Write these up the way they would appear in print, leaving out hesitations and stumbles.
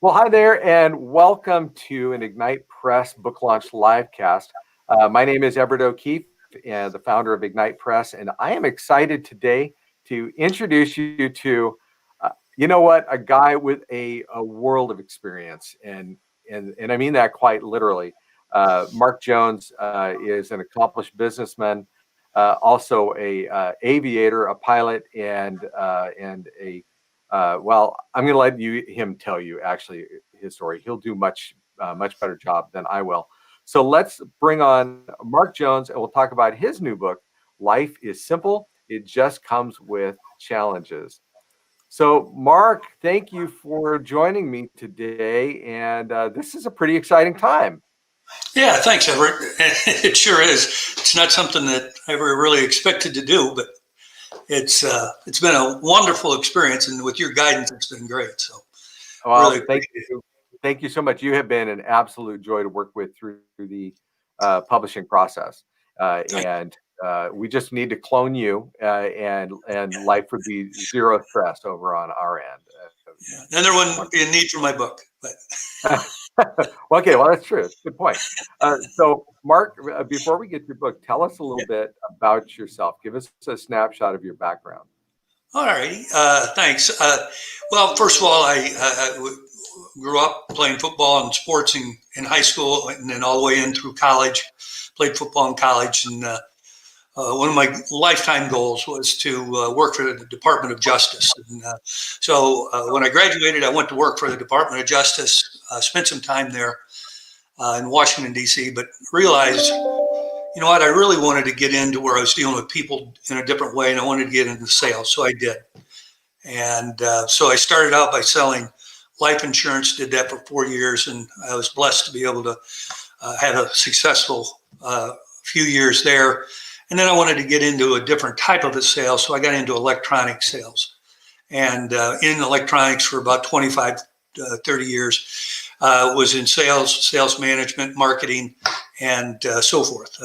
Well, hi there, and welcome to an Ignite Press Book Launch Livecast. My name is Everett O'Keefe, and the founder of Ignite Press, and I am excited today to introduce you to, a guy with a world of experience, and I mean that quite literally. Mark Jones is an accomplished businessman, also a aviator, a pilot, and a well, I'm going to let him tell you actually his story. He'll do much better job than I will. So let's bring on Mark Jones, and we'll talk about his new book, Life is Simple. It just comes with challenges. So, Mark, thank you for joining me today, and this is a pretty exciting time. Yeah, thanks, Everett. It sure is. It's not something that I ever really expected to do, but it's been a wonderful experience, and with your guidance, it's been great. So, well, really thank you so much. You have been an absolute joy to work with through the publishing process, and we just need to clone you, and life would be zero stress over on our end. And there wouldn't be a need for my book, but. Okay, well, that's true. Good point. So, Mark, before we get to your book, tell us a little bit about yourself. Give us a snapshot of your background. All right. Thanks. Well, first of all, I grew up playing football and sports in high school, and then all the way in through college. Played football in college, and one of my lifetime goals was to work for the Department of Justice. And so when I graduated, I went to work for the Department of Justice, spent some time there in Washington, D.C., but realized, you know what, I really wanted to get into where I was dealing with people in a different way, and I wanted to get into sales, so I did. And so I started out by selling life insurance, did that for 4 years, and I was blessed to be able to have a successful few years there. And then I wanted to get into a different type of a sale, so I got into electronic sales. And in electronics for about 25, 30 years, was in sales management, marketing, and so forth.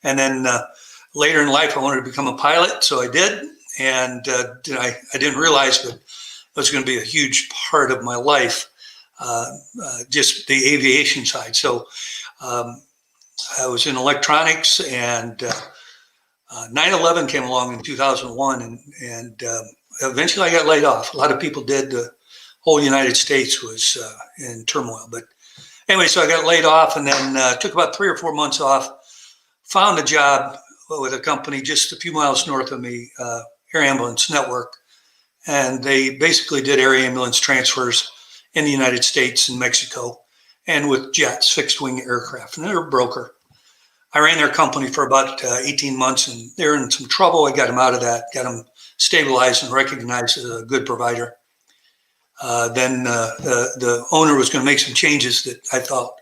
And then later in life, I wanted to become a pilot, so I did. And I didn't realize, but it was going to be a huge part of my life, just the aviation side. So I was in electronics, and 9/11 came along in 2001, and eventually I got laid off. A lot of people did. The whole United States was in turmoil. But anyway, so I got laid off, and then took about 3 or 4 months off, found a job with a company just a few miles north of me, Air Ambulance Network. And they basically did air ambulance transfers in the United States and Mexico, and with jets, fixed wing aircraft. And they're a broker. I ran their company for about 18 months, and they're in some trouble. I got them out of that, got them stabilized and recognized as a good provider. Then the owner was going to make some changes that I thought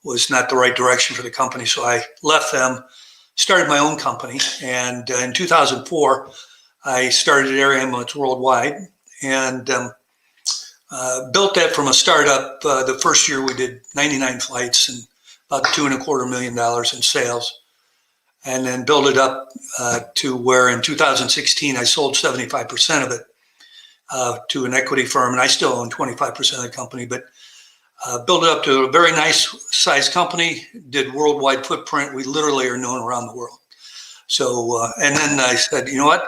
was not the right direction for the company. So I left them, started my own company. And in 2004, I started Air Ambulance Worldwide, and built that from a startup. The first year we did 99 flights and about $2.25 million in sales, and then build it up to where in 2016 I sold 75% of it to an equity firm, and I still own 25% of the company, but built it up to a very nice size company, did worldwide footprint. We literally are known around the world. So, and then I said, you know what?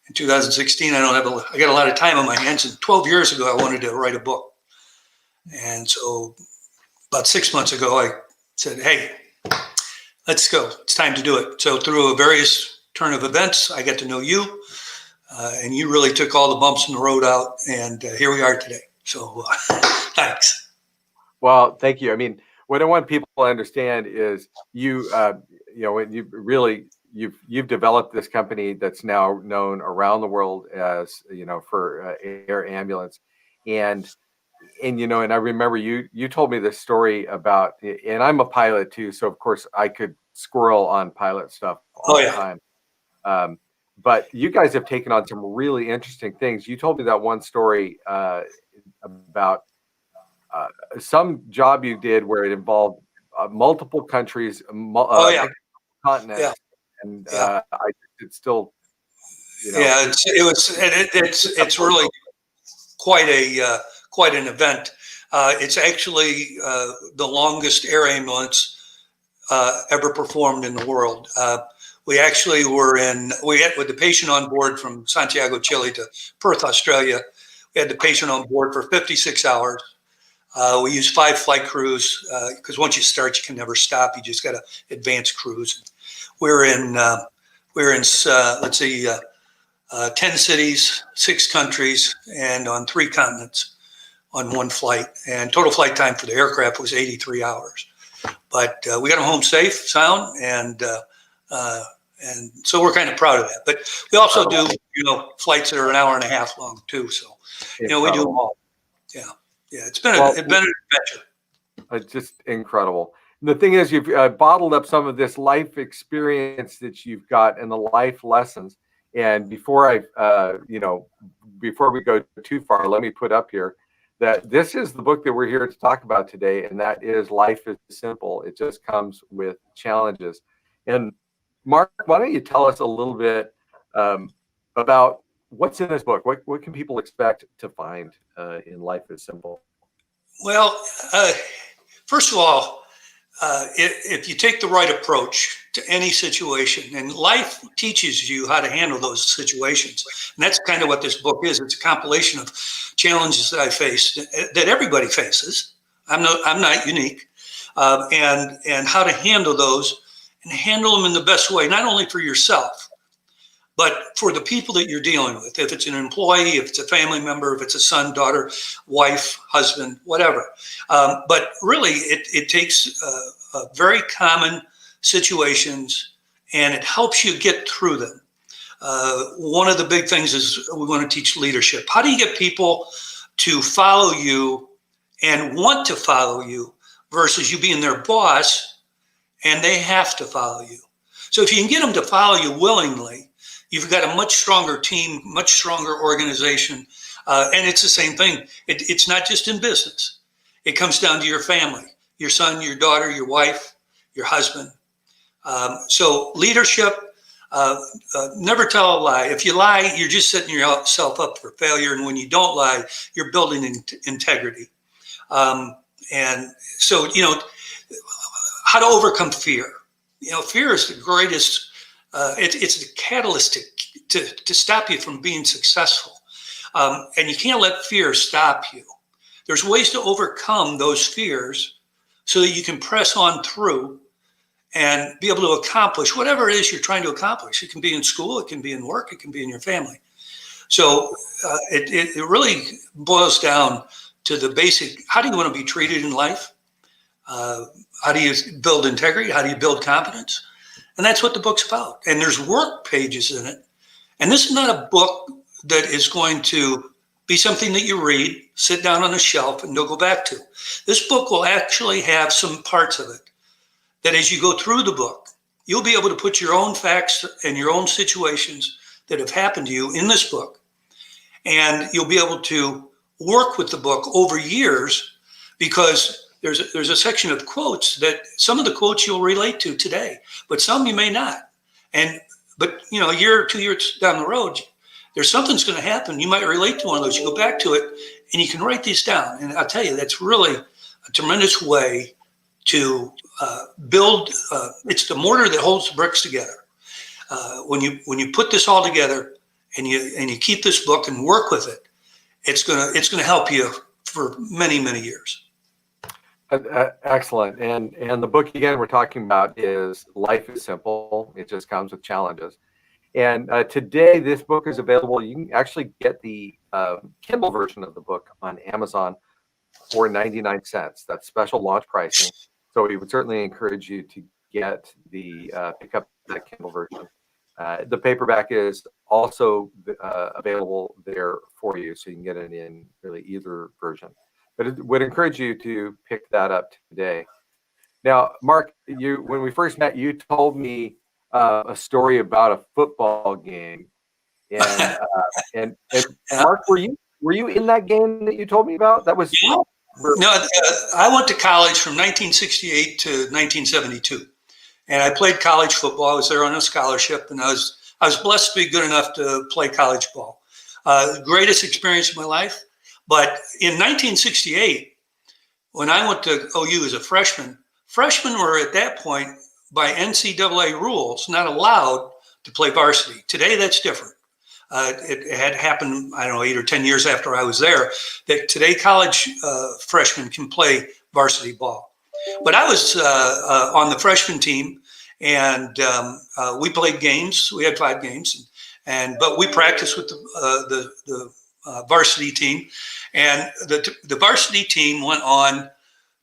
In 2016, I got a lot of time on my hands, and 12 years ago, I wanted to write a book. And so about 6 months ago, I said, hey, let's go. It's time to do it. So through a various turn of events, I got to know you, and you really took all the bumps in the road out, and here we are today. So thanks. Well, thank you. I mean, what I want people to understand is you've developed this company that's now known around the world as, for air ambulance. And I remember you told me this story about, and I'm a pilot too, so of course I could squirrel on pilot stuff all the time. But you guys have taken on some really interesting things. You told me that one story about some job you did where it involved multiple countries, Oh yeah, yeah, continents, and yeah, it's still, yeah. It's really quite an event. It's actually the longest air ambulance ever performed in the world. We actually we had with the patient on board from Santiago, Chile to Perth, Australia. We had the patient on board for 56 hours. We used 5 flight crews because once you start, you can never stop. You just got to advance crews. We're in, let's see, 10 cities, 6 countries, and on 3 continents on one flight. And total flight time for the aircraft was 83 hours. But we got them home safe, sound, and so we're kind of proud of that. But we also do, flights that are an hour and a half long too. So, we do them all. Yeah, yeah. It's been an adventure. It's just incredible. And the thing is, you've bottled up some of this life experience that you've got and the life lessons. And before before we go too far, let me put up here that this is the book that we're here to talk about today, and that is Life is Simple. It just comes with challenges. And Mark, why don't you tell us a little bit about what's in this book? What can people expect to find in Life is Simple? Well, first of all, if you take the right approach to any situation, and life teaches you how to handle those situations, and that's kind of what this book is. It's a compilation of challenges that I faced, that everybody faces. I'm not unique, and how to handle those and handle them in the best way, not only for yourself, but for the people that you're dealing with. If it's an employee, if it's a family member, if it's a son, daughter, wife, husband, whatever. But really, it takes very common situations and it helps you get through them. One of the big things is we want to teach leadership. How do you get people to follow you and want to follow you versus you being their boss and they have to follow you? So if you can get them to follow you willingly, you've got a much stronger team, much stronger organization. And it's the same thing. It's not just in business. It comes down to your family, your son, your daughter, your wife, your husband. So leadership, never tell a lie. If you lie, you're just setting yourself up for failure. And when you don't lie, you're building integrity. And so, how to overcome fear. Fear is the greatest, it's the catalyst to stop you from being successful. And you can't let fear stop you. There's ways to overcome those fears so that you can press on through and be able to accomplish whatever it is you're trying to accomplish. It can be in school, it can be in work, it can be in your family. So it really boils down to the basic, how do you want to be treated in life? How do you build integrity? How do you build confidence? And that's what the book's about. And there's work pages in it. And this is not a book that is going to be something that you read, sit down on a shelf, and you'll go back to. This book will actually have some parts of it that as you go through the book, you'll be able to put your own facts and your own situations that have happened to you in this book. And you'll be able to work with the book over years because there's a section of quotes that some of the quotes you'll relate to today, but some you may not. But a year or 2 years down the road, there's something's going to happen. You might relate to one of those. You go back to it and you can write these down. And I'll tell you, that's really a tremendous way to build. It's the mortar that holds the bricks together. When you put this all together and you keep this book and work with it, it's gonna help you for many, many years. Excellent. And the book, again, we're talking about is Life is Simple. It just comes with challenges. And today, this book is available. You can actually get the Kindle version of the book on Amazon for 99 cents. That's special launch pricing. So we would certainly encourage you to get pick up the Kindle version. The paperback is also available there for you, so you can get it in really either version. But it would encourage you to pick that up today. Now, Mark, when we first met, you told me a story about a football game, and Mark, were you in that game that you told me about? That was No, I went to college from 1968 to 1972, and I played college football. I was there on a scholarship, and I was blessed to be good enough to play college ball. Greatest experience of my life. But in 1968, when I went to OU as a freshman, freshmen were at that point, by NCAA rules, not allowed to play varsity. Today, that's different. It had happened, I don't know, 8 or 10 years after I was there, that today college freshmen can play varsity ball. But I was on the freshman team, and we played games. We had 5 games, but we practiced with the varsity team, and the varsity team went on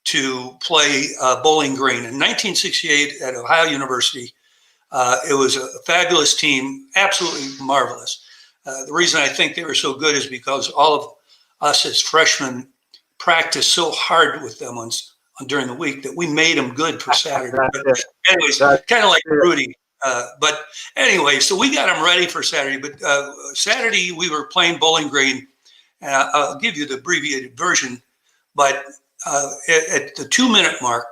to play Bowling Green in 1968 at Ohio University. It was a fabulous team, absolutely marvelous. The reason I think they were so good is because all of us as freshmen practiced so hard with them during the week that we made them good for Saturday. But anyways, kind of like Rudy. But anyway, so we got them ready for Saturday. But Saturday we were playing Bowling Green. I'll give you the abbreviated version. But at the 2-minute mark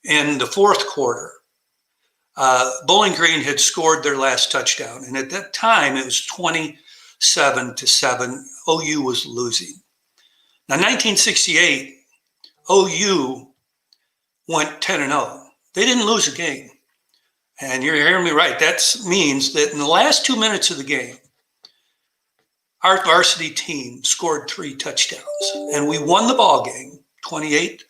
in the fourth quarter, Bowling Green had scored their last touchdown. And at that time, it was 27-7. OU was losing. Now, 1968, OU went 10-0. They didn't lose a game. And you're hearing me right. That means that in the last 2 minutes of the game, our varsity team scored 3 touchdowns. And we won the ball game 28-27.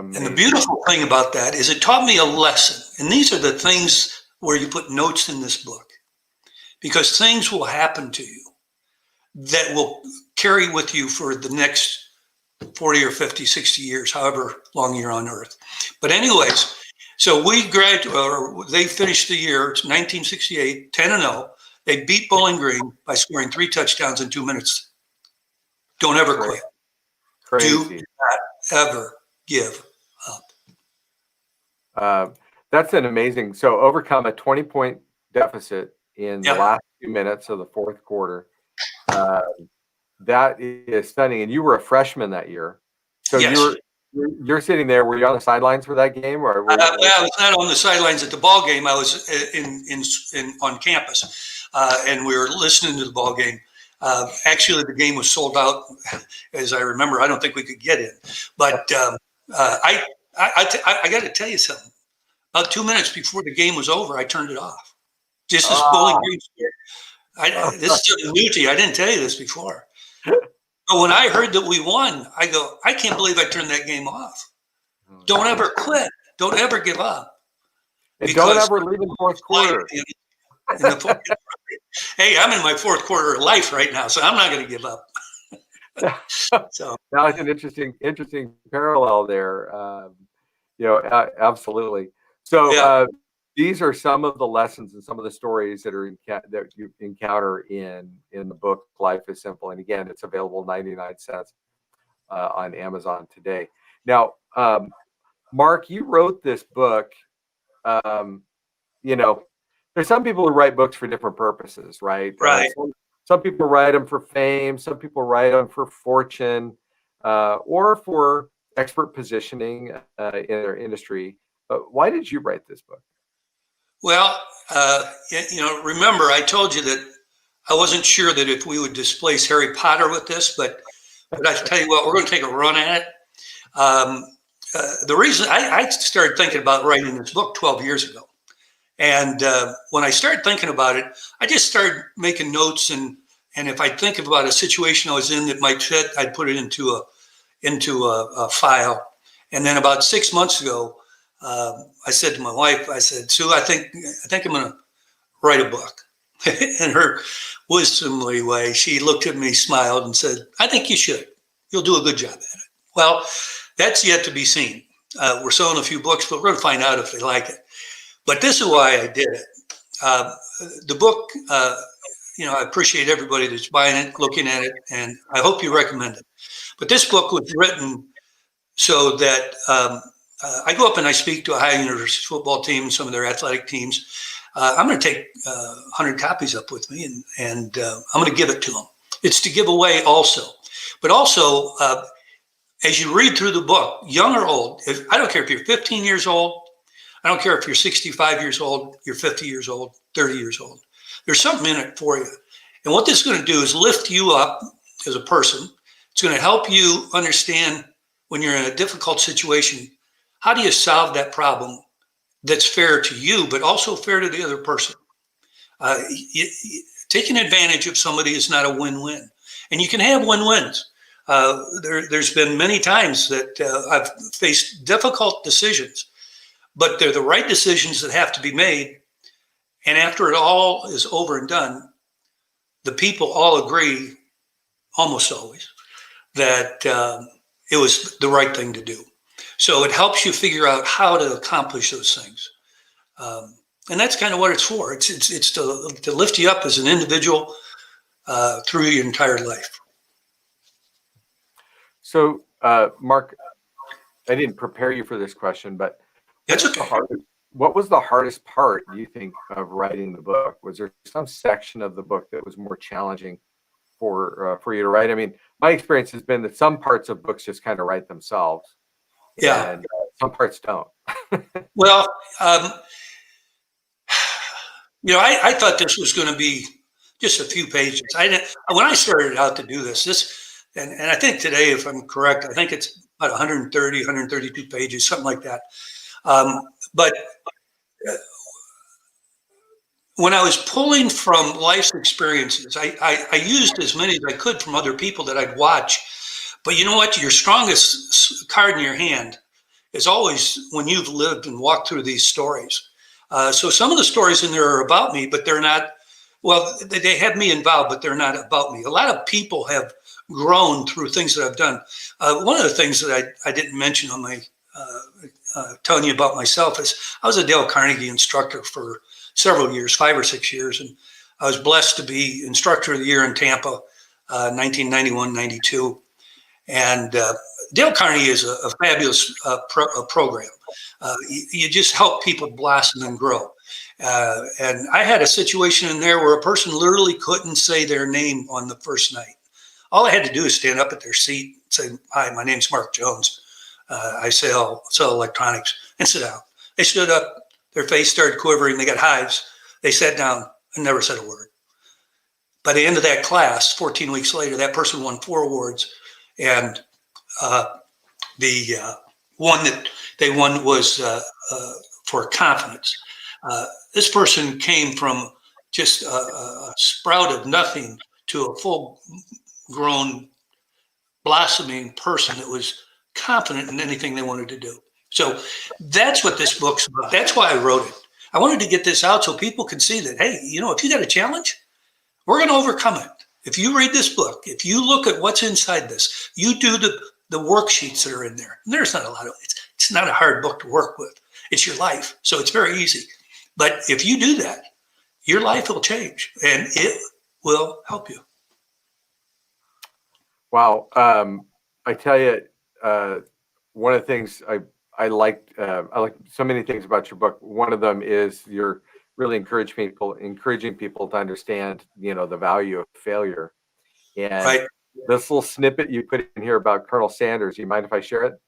Amazing. And the beautiful thing about that is it taught me a lesson. And these are the things where you put notes in this book, because things will happen to you that will carry with you for the next 40 or 50, 60 years, however long you're on earth. But anyways, so they finished the year, it's 1968, 10-0. They beat Bowling Green by scoring 3 touchdowns in 2 minutes. Don't ever quit. Crazy. Do not ever give up. That's an amazing. So overcome a 20-point deficit in the last 2 minutes of the fourth quarter. That is stunning. And you were a freshman that year, so yes. You're sitting there. Were you on the sidelines for that game, or I was not on the sidelines at the ball game. I was on campus, and we were listening to the ball game. Actually, the game was sold out, as I remember. I don't think we could get in, but I got to tell you something. About 2 minutes before the game was over, I turned it off. Just as Bowling Green. This is new to you. I didn't tell you this before. But when I heard that we won, I go, I can't believe I turned that game off. Don't ever quit. Don't ever give up. And don't ever leave in the fourth quarter. Hey, I'm in my fourth quarter of life right now, so I'm not going to give up. So now it's an interesting parallel there. Absolutely. So these are some of the lessons and some of the stories that you encounter in the book Life is Simple. And again, it's available 99 cents on Amazon today. Now, Mark, you wrote this book. There's some people who write books for different purposes, right? Right. Some people write them for fame. Some people write them for fortune, or for expert positioning in their industry. Why did you write this book? Well, remember I told you that I wasn't sure that if we would displace Harry Potter with this, but I tell you what, we're going to take a run at it. The reason I started thinking about writing this book 12 years ago. And when I started thinking about it, I just started making notes, and if I think about a situation I was in that might fit, I'd put it into a file. And then about 6 months ago, I said to my wife, I said, Sue, I think I'm going to write a book. In her wisdomly way, she looked at me, smiled, and said, I think you should. You'll do a good job at it. Well, that's yet to be seen. We're selling a few books, but we're going to find out if they like it. But this is why I did it. The book, I appreciate everybody that's buying it, looking at it, and I hope you recommend it. But this book was written so that I go up and I speak to Ohio University football team, some of their athletic teams. I'm going to take 100 copies up with me, and I'm going to give it to them. It's to give away also. But also, as you read through the book, young or old, I don't care if you're 15 years old, I don't care if you're 65 years old, you're 50 years old, 30 years old. There's something in it for you. And what this is going to do is lift you up as a person. It's going to help you understand when you're in a difficult situation, how do you solve that problem that's fair to you, but also fair to the other person? Taking advantage of somebody is not a win-win. And you can have win-wins. There's been many times that I've faced difficult decisions, but they're the right decisions that have to be made. And after it all is over and done, the people all agree, almost always, that it was the right thing to do. So it helps you figure out how to accomplish those things. And that's kind of what it's for. It's to lift you up as an individual through your entire life. So, Mark, I didn't prepare you for this question, but That's okay. What was the hardest part, do you think, of writing the book? Was there some section of the book that was more challenging for you to write? I mean, my experience has been that some parts of books just kind of write themselves. Yeah. And some parts don't. Well, I thought this was going to be just a few pages. When I started out to do this, and I think today, if I'm correct, I think it's about 130, 132 pages, something like that. But when I was pulling from life's experiences, I used as many as I could from other people that I'd watch. But you know what? Your strongest card in your hand is always when you've lived and walked through these stories. So some of the stories in there are about me, but they're not, well, they have me involved, but they're not about me. A lot of people have grown through things that I've done. One of the things that I didn't mention on my telling you about myself is I was a Dale Carnegie instructor for several years, 5 or 6 years. And I was blessed to be Instructor of the Year in Tampa, 1991, 92. And Dale Carnegie is a fabulous program. You just help people blossom and grow. And I had a situation in there where a person literally couldn't say their name on the first night. All I had to do is stand up at their seat and say, "Hi, my name's Mark Jones. I sell electronics," and sit down. They stood up, their face started quivering, they got hives. They sat down and never said a word. By the end of that class, 14 weeks later, that person won 4 awards. And the one that they won was for confidence. This person came from just a sprout of nothing to a full-grown, blossoming person that was confident in anything they wanted to do. So that's what this book's about. That's why I wrote it. I wanted to get this out so people can see that, hey, if you got a challenge, we're going to overcome it. If you read this book, if you look at what's inside this, you do the worksheets that are in there. And there's not a lot of it's not a hard book to work with. It's your life. So it's very easy. But if you do that, your life will change and it will help you. Wow. I tell you, one of the things I like so many things about your book. One of them is you're really encouraging people to understand, the value of failure. And right. This little snippet you put in here about Colonel Sanders, you mind if I share it?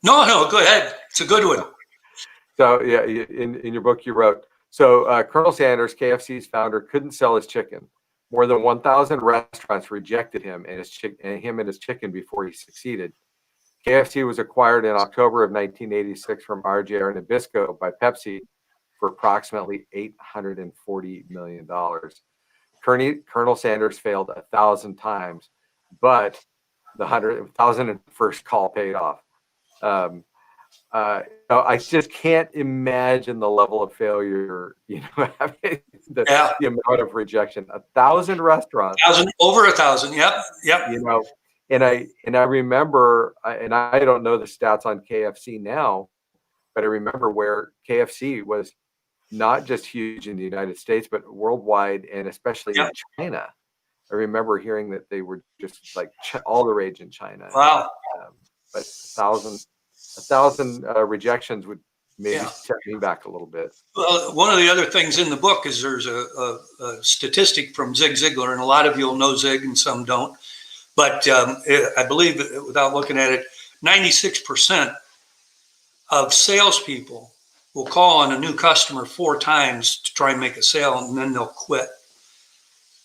No, go ahead. It's a good one. So yeah, in your book you wrote, so Colonel Sanders, KFC's founder, couldn't sell his chicken. More than 1,000 restaurants rejected him and his chicken before he succeeded. KFC was acquired in October of 1986 from RJ Nabisco by Pepsi for approximately $840 million. Colonel Sanders failed 1,000 times, but the 1,001st call paid off. I just can't imagine the level of failure, having the amount of rejection. 1,000 restaurants. Over 1,000. Yep. And I remember, and I don't know the stats on KFC now, but I remember where KFC was not just huge in the United States, but worldwide, and especially in China. I remember hearing that they were just like all the rage in China. Wow. But 1,000 rejections would maybe set me back a little bit. Well, one of the other things in the book is there's a statistic from Zig Ziglar, and a lot of you will know Zig and some don't. But I believe, without looking at it, 96% of salespeople will call on a new customer 4 times to try and make a sale, and then they'll quit.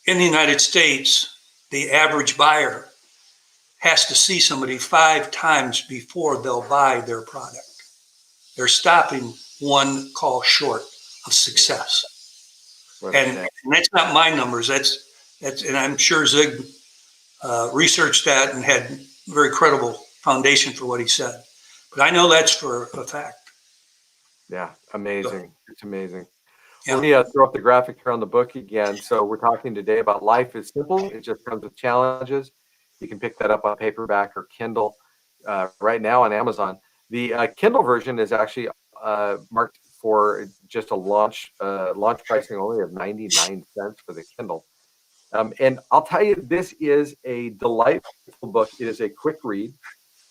In the United States, the average buyer has to see somebody 5 times before they'll buy their product. They're stopping 1 call short of success. And that's not my numbers. That's, and I'm sure Zig researched that and had very credible foundation for what he said. But I know that's for a fact. Yeah, amazing. It's amazing. Yeah. Let me throw up the graphic here on the book again. So we're talking today about Life is Simple. It just comes with challenges. You can pick that up on paperback or Kindle right now on Amazon. The Kindle version is actually marked for just a launch pricing only of 99 cents for the Kindle. And I'll tell you, this is a delightful book. It is a quick read,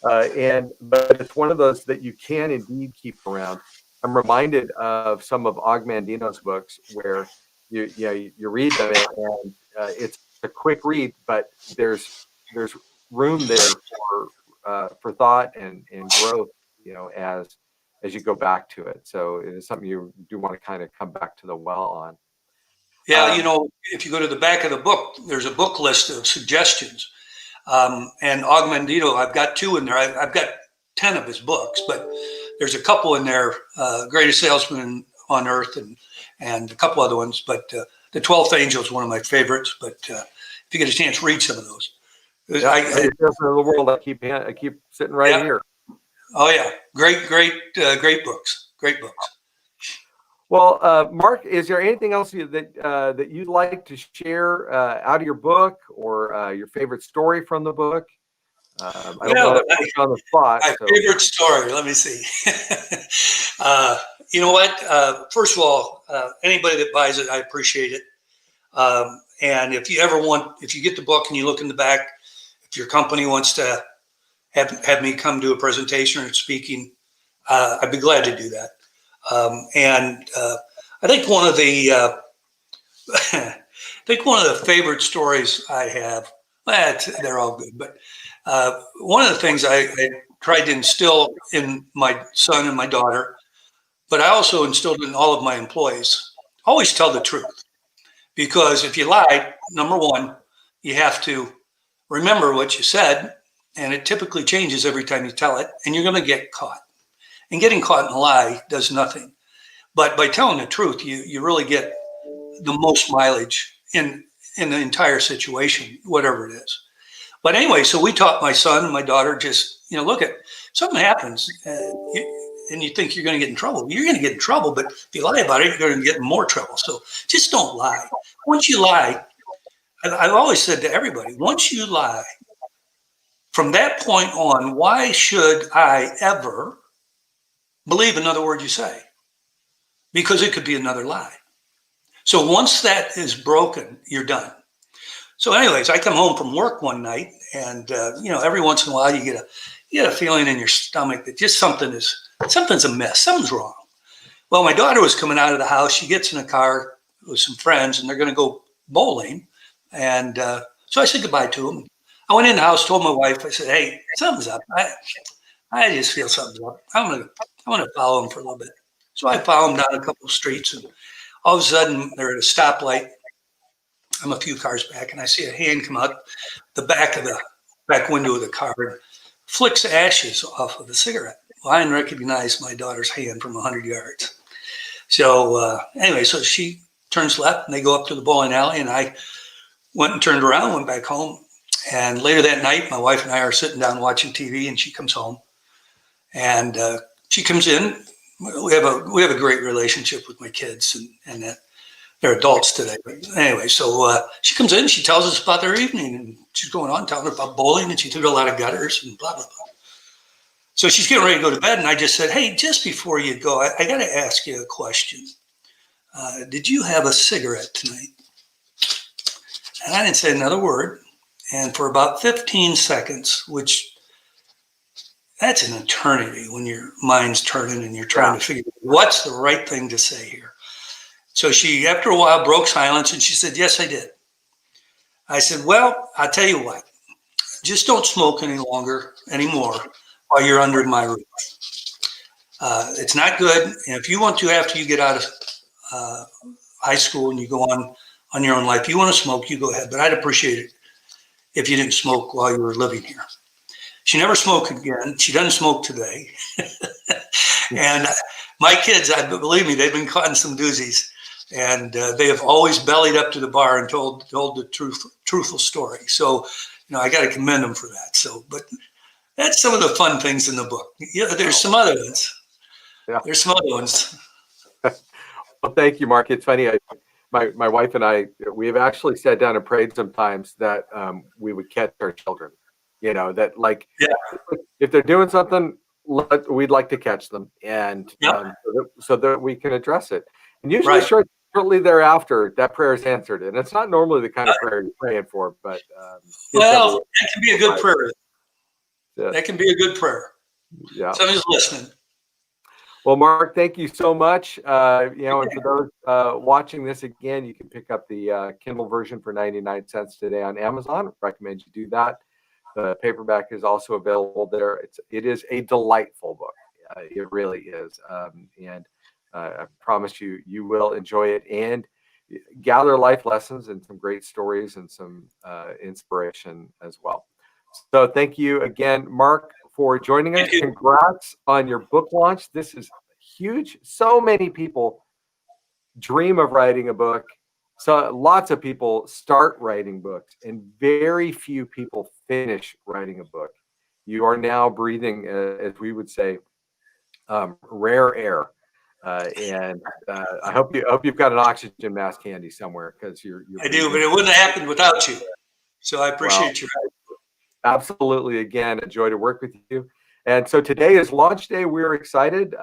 but it's one of those that you can indeed keep around. I'm reminded of some of Og Mandino's books where you read them and it's a quick read, but there's room there for thought and growth, as you go back to it. So it is something you do want to kind of come back to the well on. Yeah, if you go to the back of the book, there's a book list of suggestions. And Og Mandino, I've got 2 in there. I've got 10 of his books, but there's a couple in there, Greatest Salesman on Earth and a couple other ones. But The 12th Angel is one of my favorites. But if you get a chance, read some of those. The world, I keep sitting right here. Oh, yeah. Great books. Great books. Well, Mark, is there anything else that you'd like to share out of your book or your favorite story from the book? I don't know that put you on the spot. My favorite story. Let me see. You know what? First of all, anybody that buys it, I appreciate it. And if you get the book and you look in the back, if your company wants to have me come do a presentation or speaking, I'd be glad to do that. I think one of the favorite stories I have, they're all good, but one of the things I tried to instill in my son and my daughter, but I also instilled in all of my employees, always tell the truth. Because if you lie, number one, you have to remember what you said, and it typically changes every time you tell it, and you're going to get caught. And getting caught in a lie does nothing. But by telling the truth, you really get the most mileage in the entire situation, whatever it is. But anyway, so we taught my son and my daughter just, look at something happens and you think you're going to get in trouble. You're going to get in trouble, but if you lie about it, you're going to get in more trouble. So just don't lie. Once you lie, I've always said to everybody, once you lie, from that point on, why should I ever believe another word you say? Because it could be another lie. So once that is broken, you're done. So anyways, I come home from work one night and, every once in a while you get a feeling in your stomach that just something's amiss, something's wrong. Well, my daughter was coming out of the house. She gets in a car with some friends and they're going to go bowling. And so I said goodbye to them. I went in the house, told my wife, I said, hey, something's up. I just feel something's up. I want to follow them for a little bit. So I follow them down a couple of streets and all of a sudden they're at a stoplight. I'm a few cars back and I see a hand come out the back window of the car and flicks ashes off of a cigarette. Well, I didn't recognize my daughter's hand from 100 yards. So anyway, so she turns left and they go up to the bowling alley and I went and turned around, went back home. And later that night, my wife and I are sitting down watching TV and she comes home and she comes in. We have a great relationship with my kids and they're adults today. But anyway, so she comes in, she tells us about their evening and she's going on telling her about bowling and she threw a lot of gutters and blah, blah, blah. So she's getting ready to go to bed and I just said, hey, just before you go, I got to ask you a question. Did you have a cigarette tonight? And I didn't say another word. And for about 15 seconds, which that's an eternity when your mind's turning and you're trying to figure out what's the right thing to say here. So she, after a while, broke silence and she said, yes, I did. I said, well, I'll tell you what. just don't smoke anymore while you're under my roof. It's not good. And if you want to, after you get out of high school and you go on your own life, if you want to smoke, you go ahead. But I'd appreciate it if you didn't smoke while you were living here. She never smoked again. She doesn't smoke today. And my kids, believe me, they've been caught in some doozies. And they have always bellied up to the bar and told the truthful story. So, I got to commend them for that. So, but that's some of the fun things in the book. Yeah, there's some other ones. Yeah. There's some other ones. Well, thank you, Mark. It's funny. My wife and I, we have actually sat down and prayed sometimes that we would catch our children. That if they're doing something, we'd like to catch them, and so that we can address it. And usually, shortly thereafter, that prayer is answered, and it's not normally the kind of prayer you're praying for, but that can be a good prayer. Yeah. That can be a good prayer. Yeah. Somebody's listening. Well, Mark, thank you so much. And for those watching this again, you can pick up the Kindle version for 99 cents today on Amazon. I recommend you do that. The paperback is also available there. It is a delightful book. It really is. And I promise you will enjoy it and gather life lessons and some great stories and some inspiration as well. So thank you again, Mark, for joining us. Congrats on your book launch. This is huge. So many people dream of writing a book. So lots of people start writing books and very few people finish writing a book. You are now breathing, as we would say, rare air. And I hope you've got an oxygen mask handy somewhere, because you're I do, but it wouldn't have happened without you. So I appreciate you. Absolutely. Again, a joy to work with you. And so today is launch day. We're excited.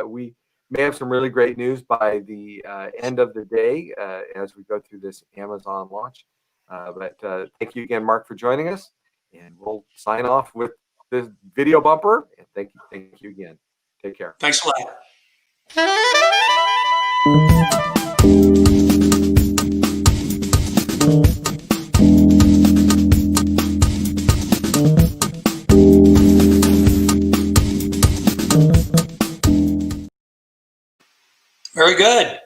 We may have some really great news by the end of the day as we go through this Amazon launch. But thank you again, Mark, for joining us. And we'll sign off with this video bumper. And thank you again. Take care. Thanks a lot. Very good.